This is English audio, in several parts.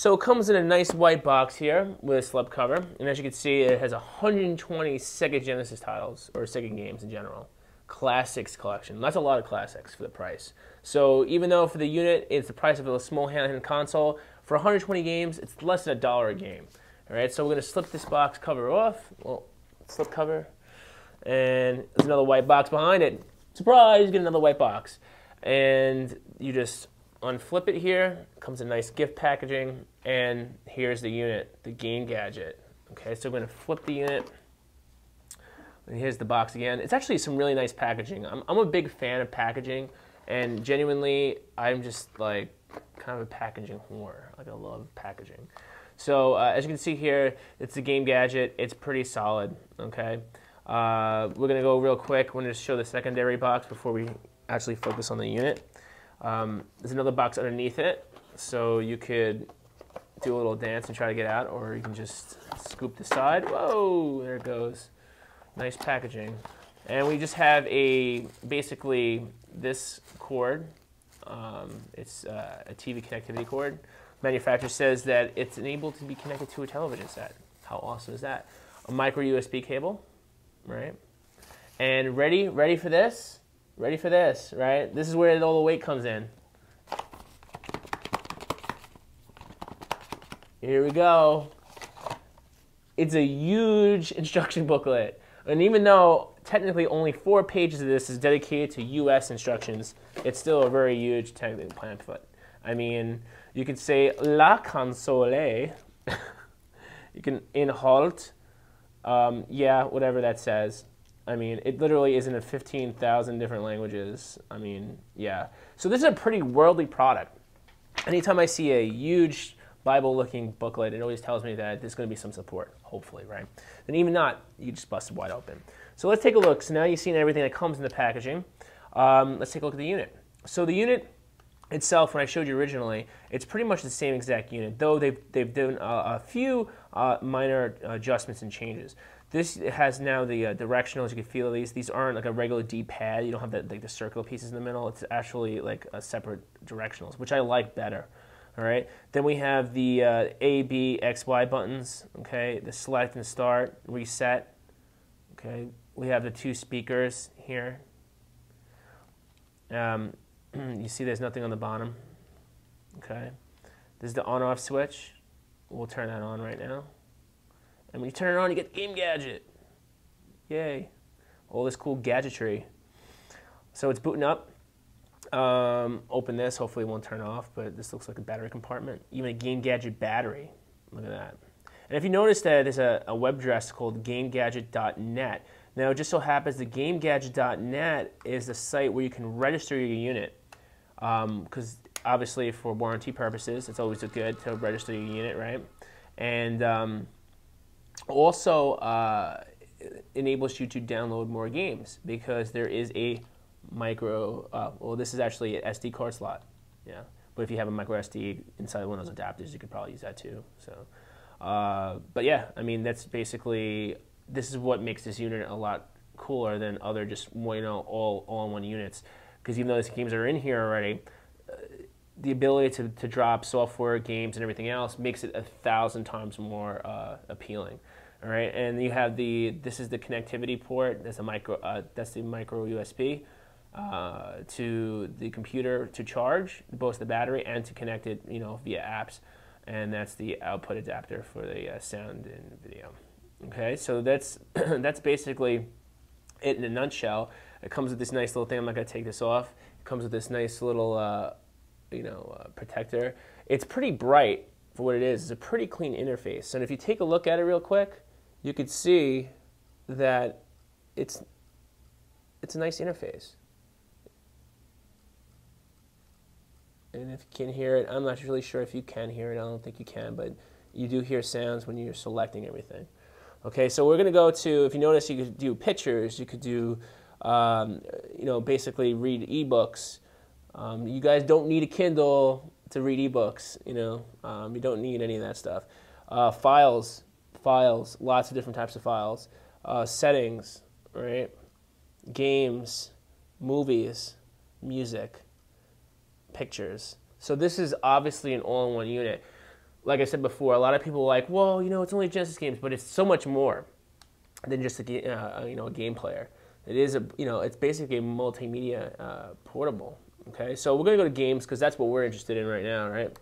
So it comes in a nice white box here with a slipcover, and as you can see, it has 120 Sega Genesis titles, or Sega games in general. Classics collection. That's a lot of classics for the price. So even though for the unit it's the price of a small handheld console, for 120 games, it's less than $1 a game. All right, so we're going to slip this box cover off. Well, slip cover, and there's another white box behind it. Surprise! You get another white box, and you just unflip it here. Comes in nice gift packaging, and here's the unit, the game gadget. Okay, so we're going to flip the unit, and here's the box again. It's actually some really nice packaging. I'm a big fan of packaging, and genuinely, I'm just like kind of a packaging whore. Like I love packaging. So as you can see here, it's the game gadget. It's pretty solid. Okay, we're going to go real quick. We're going to show the secondary box before we actually focus on the unit. There's another box underneath it, so you could do a little dance and try to get out, or you can just scoop the side. Whoa, there it goes. Nice packaging. And we just have basically this cord. It's a TV connectivity cord. Manufacturer says that it's enabled to be connected to a television set. How awesome is that? A micro USB cable, right? And ready for this? Ready for this, right? This is where all the weight comes in. Here we go. It's a huge instruction booklet. And even though technically only 4 pages of this is dedicated to US instructions, it's still a very huge technical pamphlet. I mean, you could say la console. You can inhalt. Yeah, whatever that says. I mean, it literally is in 15,000 different languages. I mean, yeah. So this is a pretty worldly product. Anytime I see a huge Bible-looking booklet, it always tells me that there's going to be some support, hopefully, right? And even not, you just bust it wide open. So let's take a look. So now you've seen everything that comes in the packaging. Let's take a look at the unit. So the unit itself, when I showed you originally, it's pretty much the same exact unit, though they've done a few minor adjustments and changes. This has now the directionals. You can feel these. These aren't like a regular D-pad. You don't have like the circular pieces in the middle. It's actually like a separate directionals, which I like better. All right. Then we have the A, B, X, Y buttons. Okay. The select and start, reset. Okay. We have the 2 speakers here. You see, there's nothing on the bottom. Okay. This is the on-off switch. We'll turn that on right now. And when you turn it on, you get Game Gadget. Yay. All this cool gadgetry. So it's booting up. Open this. Hopefully it won't turn off, but this looks like a battery compartment. Even a Game Gadget battery. Look at that. And if you notice that there's a web address called GameGadget.net. Now, it just so happens that GameGadget.net is the site where you can register your unit. Because obviously for warranty purposes, it's always good to register your unit, right? And also enables you to download more games because there is a micro, well, this is actually an SD card slot, yeah. But if you have a micro SD inside one of those adapters, you could probably use that too. So, but yeah, I mean, that's basically, this is what makes this unit a lot cooler than other just, you know, all-in-one units. Because even though these games are in here already, the ability to drop software, games, and everything else makes it 1,000 times more appealing. All right, and you have this is the connectivity port. That's the micro USB to the computer to charge both the battery and to connect it, you know, via apps. And that's the output adapter for the sound and video. Okay, so that's that's basically it in a nutshell. It comes with this nice little thing. I'm not going to take this off. It comes with this nice little, protector. It's pretty bright for what it is. It's a pretty clean interface. And if you take a look at it real quick, you could see that it's a nice interface. And if you can hear it, I'm not really sure if you can hear it. I don't think you can, but you do hear sounds when you're selecting everything. Okay, so we're going to go to, if you notice, you could do pictures. You could do, basically read ebooks. You guys don't need a Kindle to read ebooks. You don't need any of that stuff. Files, lots of different types of files. Settings, right? Games, movies, music, pictures. So this is obviously an all-in-one unit. like I said before, a lot of people are like, well, you know, it's only Genesis games, but it's so much more than just a you know, a game player. It is you know, it's basically a multimedia portable. Okay, so we're gonna go to games because that's what we're interested in right now, right?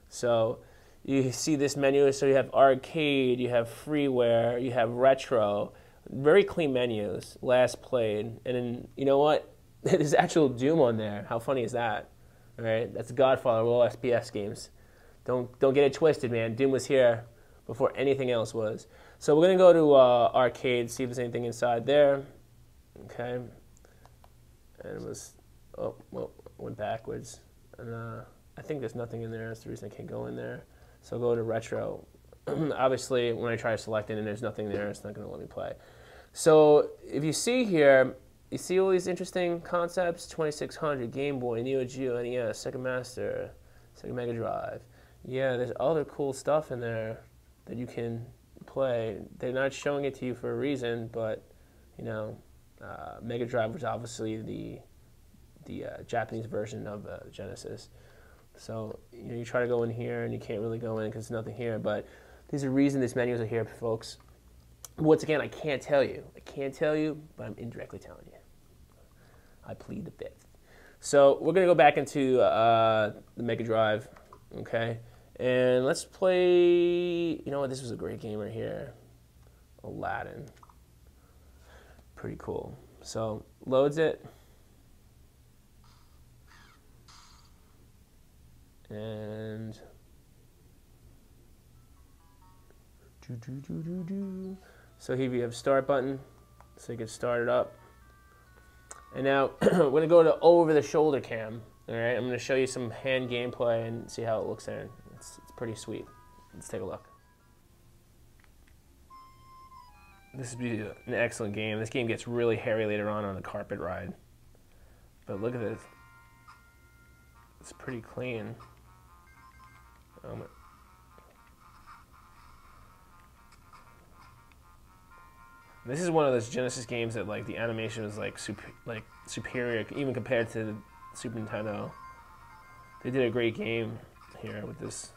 So you see this menu. So you have arcade, you have freeware, you have retro. Very clean menus. Last played, and then you know what? There's actual Doom on there. How funny is that? All right, that's Godfather of all SPS games. Don't get it twisted, man. Doom was here before anything else was. So we're gonna go to arcade, see if there's anything inside there. Okay, and it was well, went backwards, and I think there's nothing in there. That's the reason I can't go in there. So I'll go to retro. Obviously, when I try to select it and there's nothing there, it's not gonna let me play. So if you see here, you see all these interesting concepts: 2600, Game Boy, Neo Geo, NES, Sega Master, Sega Mega Drive. Yeah, there's other cool stuff in there that you can play. They're not showing it to you for a reason, but you know, Mega Drive was obviously the Japanese version of Genesis. So you know, you try to go in here and you can't really go in because there's nothing here. But there's a reason these menus are here, folks. Once again, I can't tell you. I can't tell you, but I'm indirectly telling you. I plead the fifth. So we're gonna go back into the Mega Drive, okay? And let's play. You know what? This was a great game right here. Aladdin. Pretty cool. So loads it. And so here we have start button, so you can start it up. And now we're gonna go to over the shoulder cam. All right, I'm gonna show you some hand gameplay and see how it looks there. It's pretty sweet. Let's take a look. This would be an excellent game. This game gets really hairy later on the carpet ride. But look at this. It's pretty clean. This is one of those Genesis games that like the animation was like superior, even compared to the Super Nintendo. They did a great game here with this.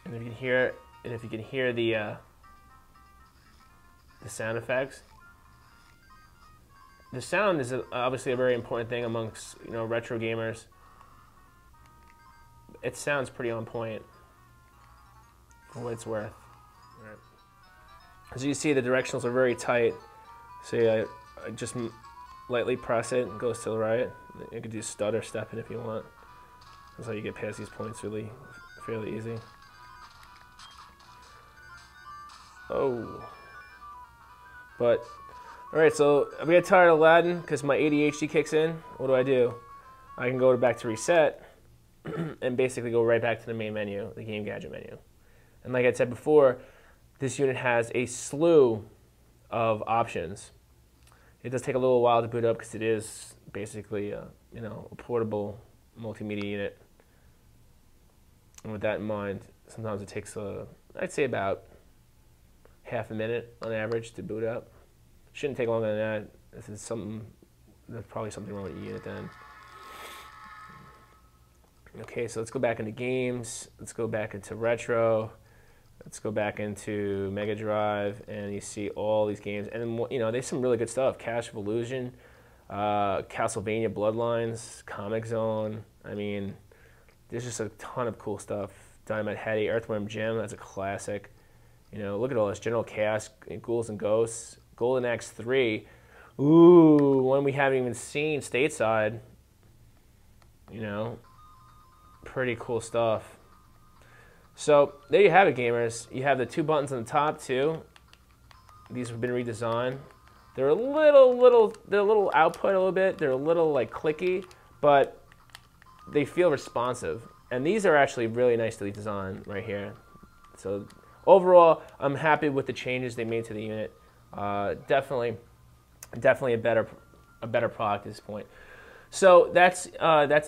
And if you can hear the sound effects. The sound is obviously a very important thing amongst, you know, retro gamers. It sounds pretty on point for what it's worth. Right. As you see, the directionals are very tight. So I just lightly press it and it goes to the right. You could do stutter stepping if you want. That's how you get past these points fairly easy. Oh. But all right, so if I get tired of Aladdin because my ADHD kicks in, what do? I can go back to reset and basically go right back to the main menu, the Game Gadget menu. And like I said before, this unit has a slew of options. It does take a little while to boot up because it is basically you know, a portable multimedia unit. And with that in mind, sometimes it takes I'd say about half a minute on average to boot up. Shouldn't take longer than that. There's probably something wrong with the unit then. Okay, so let's go back into games. Let's go back into retro. Let's go back into Mega Drive, and you see all these games. And then, you know, there's some really good stuff. Cash of Illusion, Castlevania Bloodlines, Comic Zone. I mean, there's just a ton of cool stuff. Dynamite Headdy, Earthworm Jim, that's a classic. You know, look at all this. General Chaos, Ghouls and Ghosts, Golden Axe 3. Ooh, one we haven't even seen stateside. You know, pretty cool stuff. So there you have it, gamers. You have the two buttons on the top too. These have been redesigned. They're a little output a little bit. They're a little like clicky, but they feel responsive. And these are actually really nicely designed right here. So overall, I'm happy with the changes they made to the unit. Definitely a better product at this point. So that's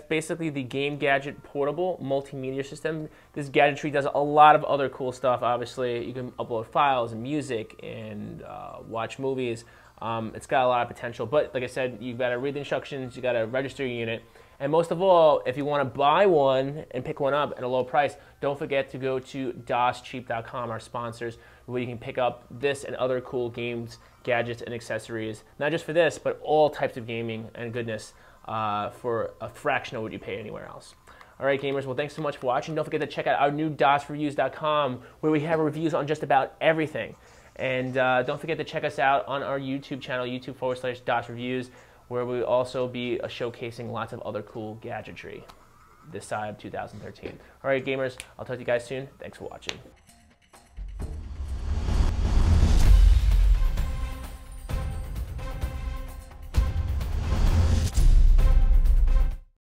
basically the Game Gadget portable multimedia system. This gadgetry does a lot of other cool stuff. Obviously, you can upload files and music and watch movies. It's got a lot of potential, but like I said, you've got to read the instructions. You got to register your unit, And most of all, if you want to buy one and pick one up at a low price, don't forget to go to doscheap.com, our sponsors, where you can pick up this and other cool games, gadgets, and accessories, not just for this, but all types of gaming and goodness for a fraction of what you pay anywhere else. All right, gamers, well, thanks so much for watching. Don't forget to check out our new DOSreviews.com, where we have reviews on just about everything. And don't forget to check us out on our YouTube channel, YouTube/DOSreviews, where we'll also be showcasing lots of other cool gadgetry this side of 2013. All right, gamers, I'll talk to you guys soon. Thanks for watching.